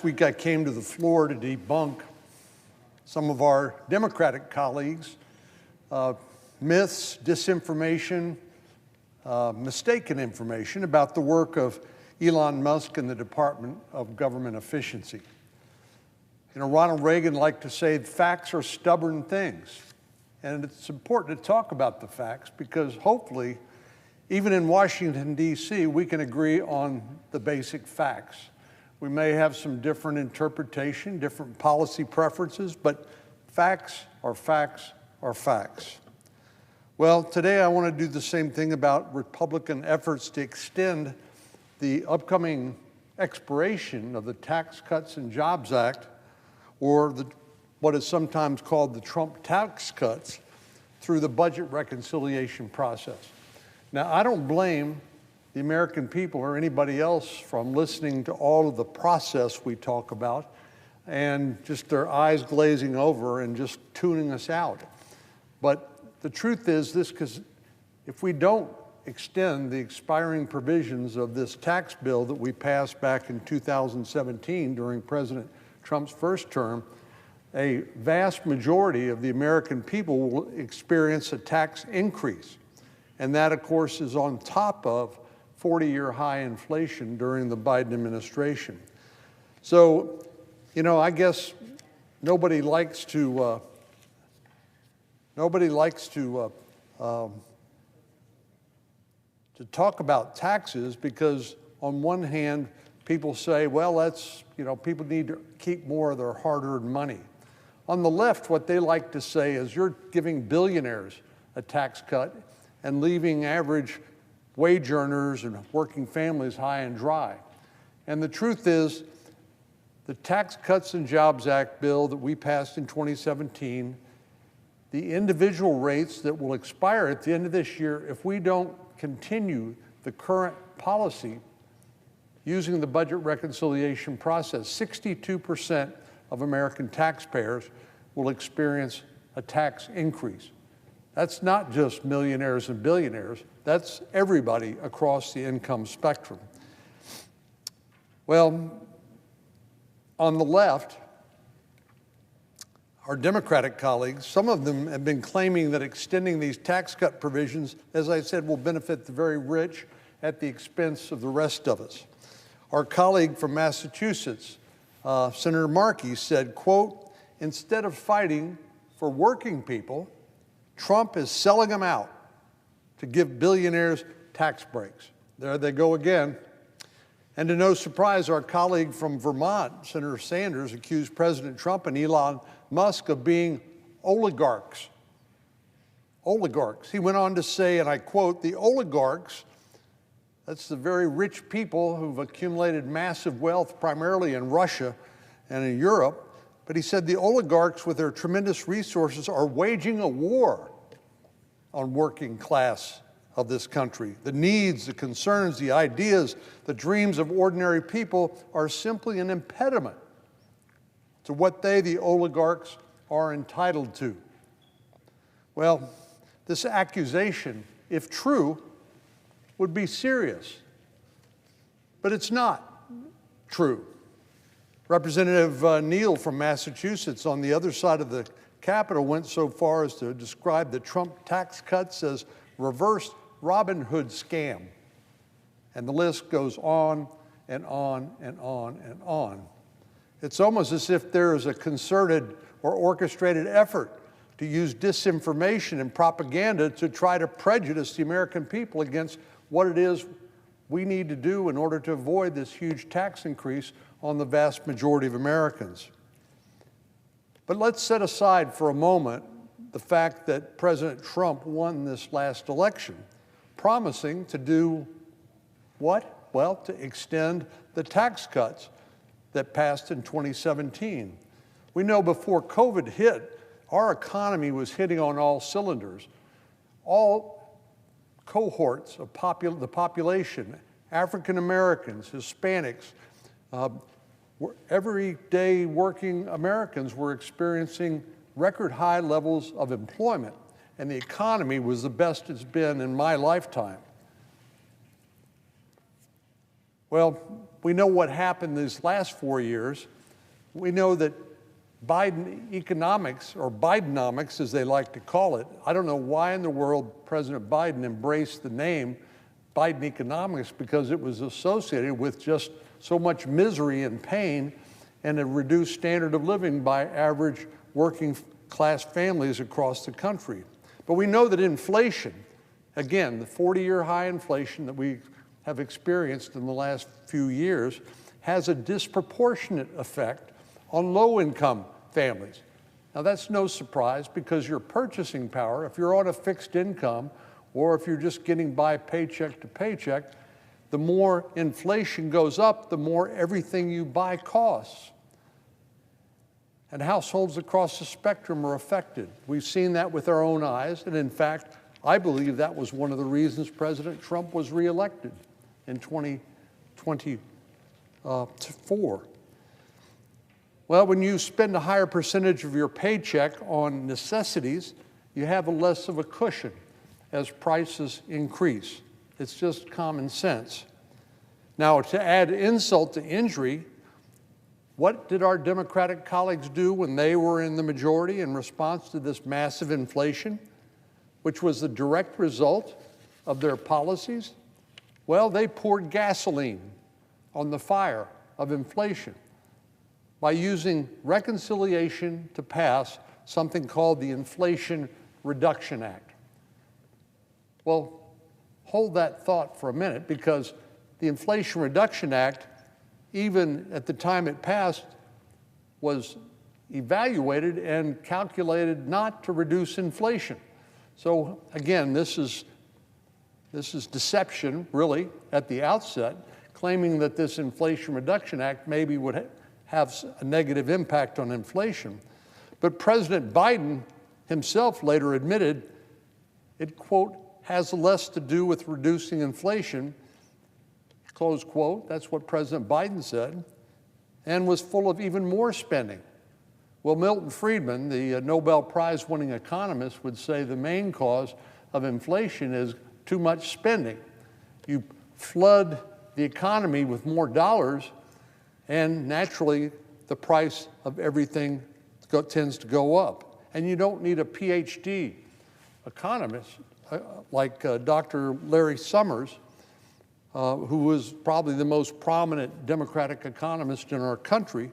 last week I came to the floor to debunk some of our Democratic colleagues' myths, disinformation, mistaken information about the work of Elon Musk and the Department of Government Efficiency. You know, Ronald Reagan liked to say facts are stubborn things. And it's important to talk about the facts because hopefully, even in Washington, D.C., we can agree on the basic facts. We may have some different interpretation, different policy preferences, but facts are facts are facts. Well, today I want to do the same thing about Republican efforts to extend the upcoming expiration of the Tax Cuts and Jobs Act, or what is sometimes called the Trump tax cuts, through the budget reconciliation process. Now, I don't blame the American people or anybody else from listening to all of the process we talk about and just their eyes glazing over and just tuning us out. But the truth is this, because if we don't extend the expiring provisions of this tax bill that we passed back in 2017 during President Trump's first term, a vast majority of the American people will experience a tax increase. And that, of course, is on top of 40-year high inflation during the Biden administration. So, you know, I guess nobody likes to talk about taxes because on one hand, people say, well, that's, you know, people need to keep more of their hard-earned money. On the left, what they like to say is you're giving billionaires a tax cut and leaving average wage earners and working families high and dry. And the truth is, the Tax Cuts and Jobs Act bill that we passed in 2017, the individual rates that will expire at the end of this year, if we don't continue the current policy using the budget reconciliation process, 62% of American taxpayers will experience a tax increase. That's not just millionaires and billionaires, that's everybody across the income spectrum. Well, on the left, our Democratic colleagues, some of them have been claiming that extending these tax cut provisions, as I said, will benefit the very rich at the expense of the rest of us. Our colleague from Massachusetts, Senator Markey, said, quote, instead of fighting for working people, Trump is selling them out to give billionaires tax breaks. There they go again. And to no surprise, our colleague from Vermont, Senator Sanders, accused President Trump and Elon Musk of being oligarchs. Oligarchs. He went on to say, and I quote, the oligarchs, that's the very rich people who've accumulated massive wealth primarily in Russia and in Europe. But he said the oligarchs with their tremendous resources are waging a war on working class of this country. The needs, the concerns, the ideas, the dreams of ordinary people are simply an impediment to what they, the oligarchs, are entitled to. Well, this accusation, if true, would be serious, but it's not true. Representative Neal from Massachusetts on the other side of the Capitol went so far as to describe the Trump tax cuts as reverse Robin Hood scam. And the list goes on and on and on and on. It's almost as if there is a concerted or orchestrated effort to use disinformation and propaganda to try to prejudice the American people against what it is we need to do in order to avoid this huge tax increase on the vast majority of Americans. But let's set aside for a moment the fact that President Trump won this last election, promising to do what? Well, to extend the tax cuts that passed in 2017. We know before COVID hit, our economy was hitting on all cylinders. All cohorts of the population, African Americans, Hispanics, everyday working Americans were experiencing record high levels of employment, and the economy was the best it's been in my lifetime. Well, we know what happened these last 4 years. We know that Bidenomics, or Bidenomics as they like to call it, I don't know why in the world President Biden embraced the name Bidenomics, because it was associated with just so much misery and pain and a reduced standard of living by average working class families across the country. But we know that inflation, again, the 40-year high inflation that we have experienced in the last few years, has a disproportionate effect on low-income families. Now, that's no surprise, because your purchasing power, if you're on a fixed income or if you're just getting by paycheck to paycheck, the more inflation goes up, the more everything you buy costs. And households across the spectrum are affected. We've seen that with our own eyes, and in fact, I believe that was one of the reasons President Trump was reelected in 2024. Well, when you spend a higher percentage of your paycheck on necessities, you have less of a cushion as prices increase. It's just common sense. Now, to add insult to injury, what did our Democratic colleagues do when they were in the majority in response to this massive inflation, which was the direct result of their policies? Well, they poured gasoline on the fire of inflation by using reconciliation to pass something called the Inflation Reduction Act. Well, hold that thought for a minute, because the Inflation Reduction Act, even at the time it passed, was evaluated and calculated not to reduce inflation. So again, this is deception, really, at the outset, claiming that this Inflation Reduction Act maybe would have a negative impact on inflation. But President Biden himself later admitted it, quote, has less to do with reducing inflation, close quote. That's what President Biden said, and was full of even more spending. Well, Milton Friedman, the Nobel Prize-winning economist, would say the main cause of inflation is too much spending. You flood the economy with more dollars, and naturally, the price of everything tends to go up. And you don't need a PhD economist like Dr. Larry Summers, who was probably the most prominent Democratic economist in our country,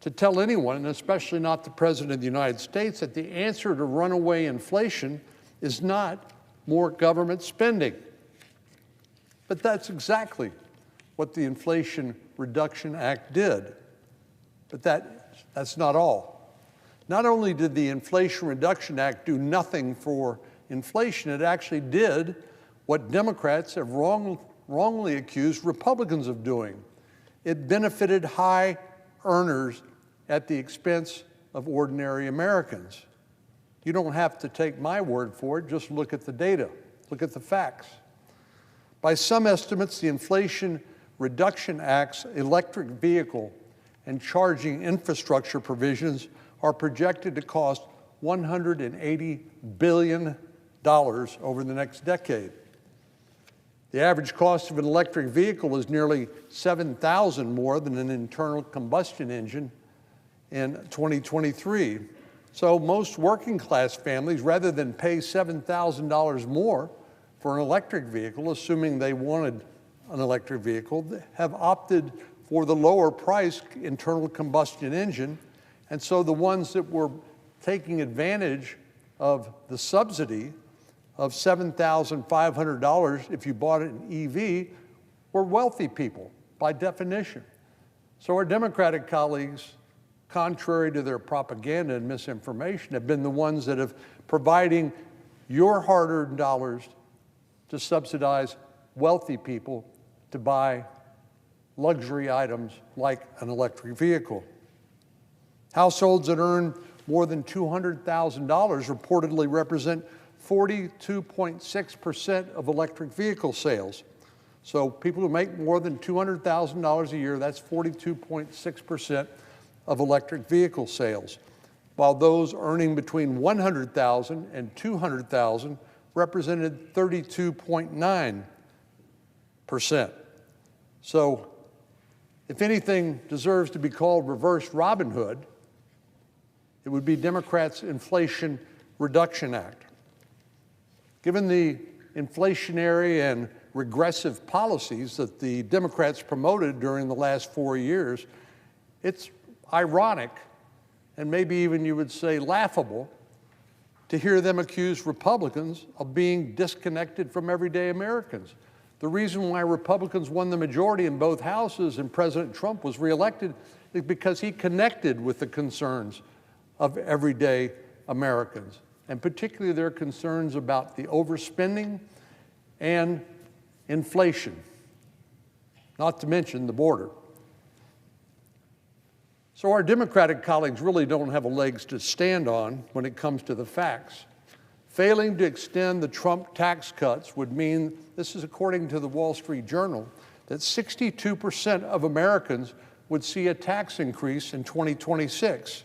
to tell anyone, and especially not the President of the United States, that the answer to runaway inflation is not more government spending. But that's exactly what the Inflation Reduction Act did. But that's not all. Not only did the Inflation Reduction Act do nothing for inflation, it actually did what Democrats have wrongly accused Republicans of doing. It benefited high earners at the expense of ordinary Americans. You don't have to take my word for it, just look at the data, look at the facts. By some estimates, the Inflation Reduction Act's electric vehicle and charging infrastructure provisions are projected to cost $180 billion over the next decade. The average cost of an electric vehicle is nearly $7,000 more than an internal combustion engine in 2023. So most working class families, rather than pay $7,000 more for an electric vehicle, assuming they wanted an electric vehicle, have opted for the lower price internal combustion engine. And so the ones that were taking advantage of the subsidy of $7,500 if you bought an EV were wealthy people by definition. So our Democratic colleagues, contrary to their propaganda and misinformation, have been the ones that have providing your hard-earned dollars to subsidize wealthy people to buy luxury items like an electric vehicle. Households that earn more than $200,000 reportedly represent 42.6% of electric vehicle sales. So people who make more than $200,000 a year, that's 42.6% of electric vehicle sales, while those earning between $100,000 and $200,000 represented 32.9%. So If anything deserves to be called reverse Robin Hood, it would be Democrats' Inflation Reduction Act. Given the inflationary and regressive policies that the Democrats promoted during the last 4 years, it's ironic, and maybe even you would say laughable, to hear them accuse Republicans of being disconnected from everyday Americans. The reason why Republicans won the majority in both houses and President Trump was reelected is because he connected with the concerns of everyday Americans, and particularly their concerns about the overspending and inflation, not to mention the border. So our Democratic colleagues really don't have legs to stand on when it comes to the facts. Failing to extend the Trump tax cuts would mean, this is according to the Wall Street Journal, that 62% of Americans would see a tax increase in 2026.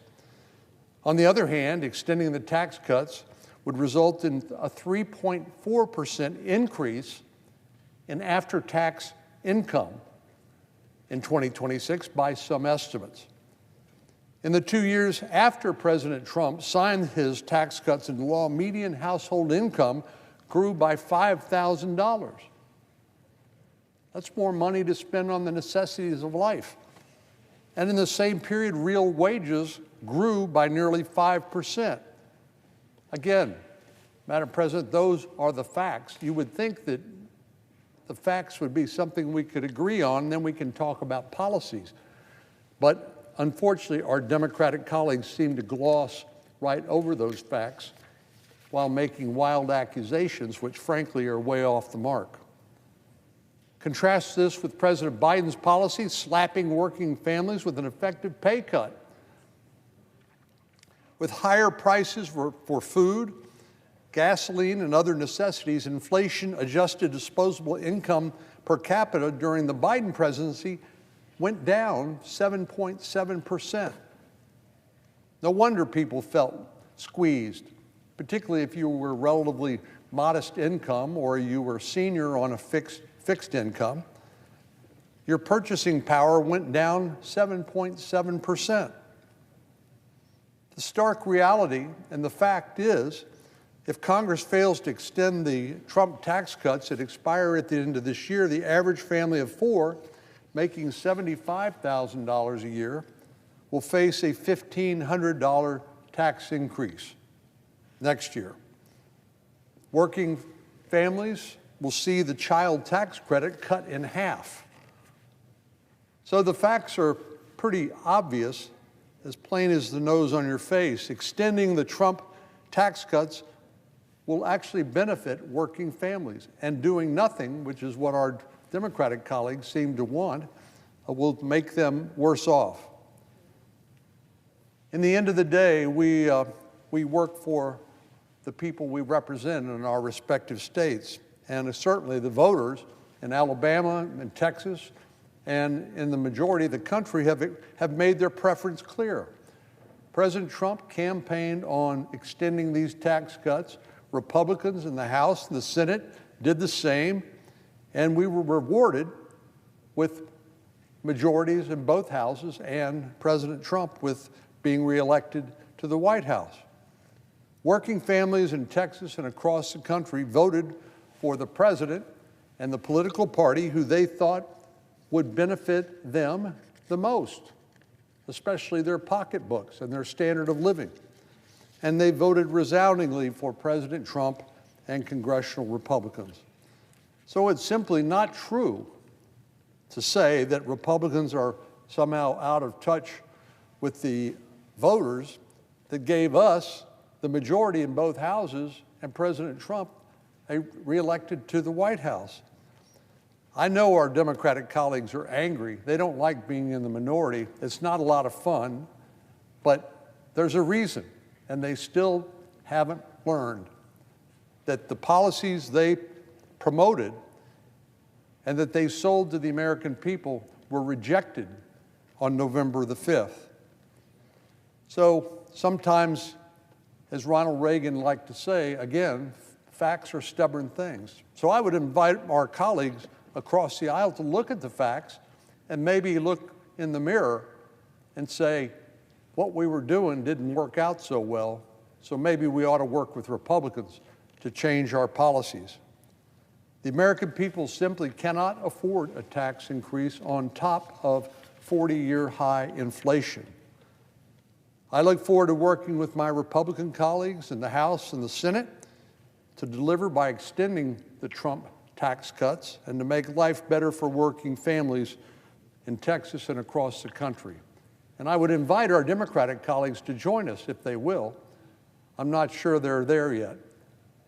On the other hand, extending the tax cuts would result in a 3.4% increase in after-tax income in 2026 by some estimates. In the 2 years after President Trump signed his tax cuts into law, median household income grew by $5,000. That's more money to spend on the necessities of life. And in the same period, real wages grew by nearly 5%. Again, Madam President, those are the facts. You would think that the facts would be something we could agree on, and then we can talk about policies. But unfortunately, our Democratic colleagues seem to gloss right over those facts while making wild accusations, which frankly are way off the mark. Contrast this with President Biden's policy, slapping working families with an effective pay cut. With higher prices for food, gasoline, and other necessities, inflation-adjusted disposable income per capita during the Biden presidency went down 7.7%. No wonder people felt squeezed, particularly if you were relatively modest income or you were senior on a fixed income. Your purchasing power went down 7.7%. The stark reality and the fact is, if Congress fails to extend the Trump tax cuts that expire at the end of this year, the average family of four making $75,000 a year will face a $1,500 tax increase next year. Working families will see the child tax credit cut in half. So the facts are pretty obvious, as plain as the nose on your face. Extending the Trump tax cuts will actually benefit working families, and doing nothing, which is what our Democratic colleagues seem to want, will make them worse off. In the end of the day, we work for the people we represent in our respective states, and certainly the voters in Alabama and Texas and in the majority of the country have made their preference clear. President Trump campaigned on extending these tax cuts. Republicans in the House and the Senate did the same, and we were rewarded with majorities in both houses and President Trump with being reelected to the White House. Working families in Texas and across the country voted for the president and the political party who they thought would benefit them the most, especially their pocketbooks and their standard of living. And they voted resoundingly for President Trump and congressional Republicans. So it's simply not true to say that Republicans are somehow out of touch with the voters that gave us the majority in both houses and President Trump reelected to the White House. I know our Democratic colleagues are angry. They don't like being in the minority. It's not a lot of fun, but there's a reason, and they still haven't learned that the policies they promoted and that they sold to the American people were rejected on November the 5th. So sometimes, as Ronald Reagan liked to say, again, facts are stubborn things. So I would invite our colleagues across the aisle to look at the facts and maybe look in the mirror and say, what we were doing didn't work out so well, so maybe we ought to work with Republicans to change our policies. The American people simply cannot afford a tax increase on top of 40-year high inflation. I look forward to working with my Republican colleagues in the House and the Senate to deliver by extending the Trump tax cuts and to make life better for working families in Texas and across the country. And I would invite our Democratic colleagues to join us if they will. I'm not sure they're there yet.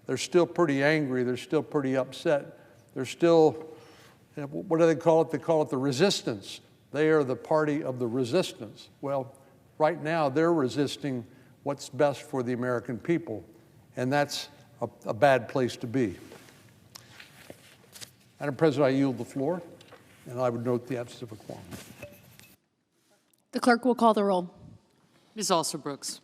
They're still pretty angry. They're still pretty upset. They're still, what do they call it? They call it the resistance. They are the party of the resistance. Well, right now they're resisting what's best for the American people, and that's a bad place to be. Madam President, I yield the floor, and I would note the absence of a quorum. The clerk will call the roll. Ms. Alston-Brooks.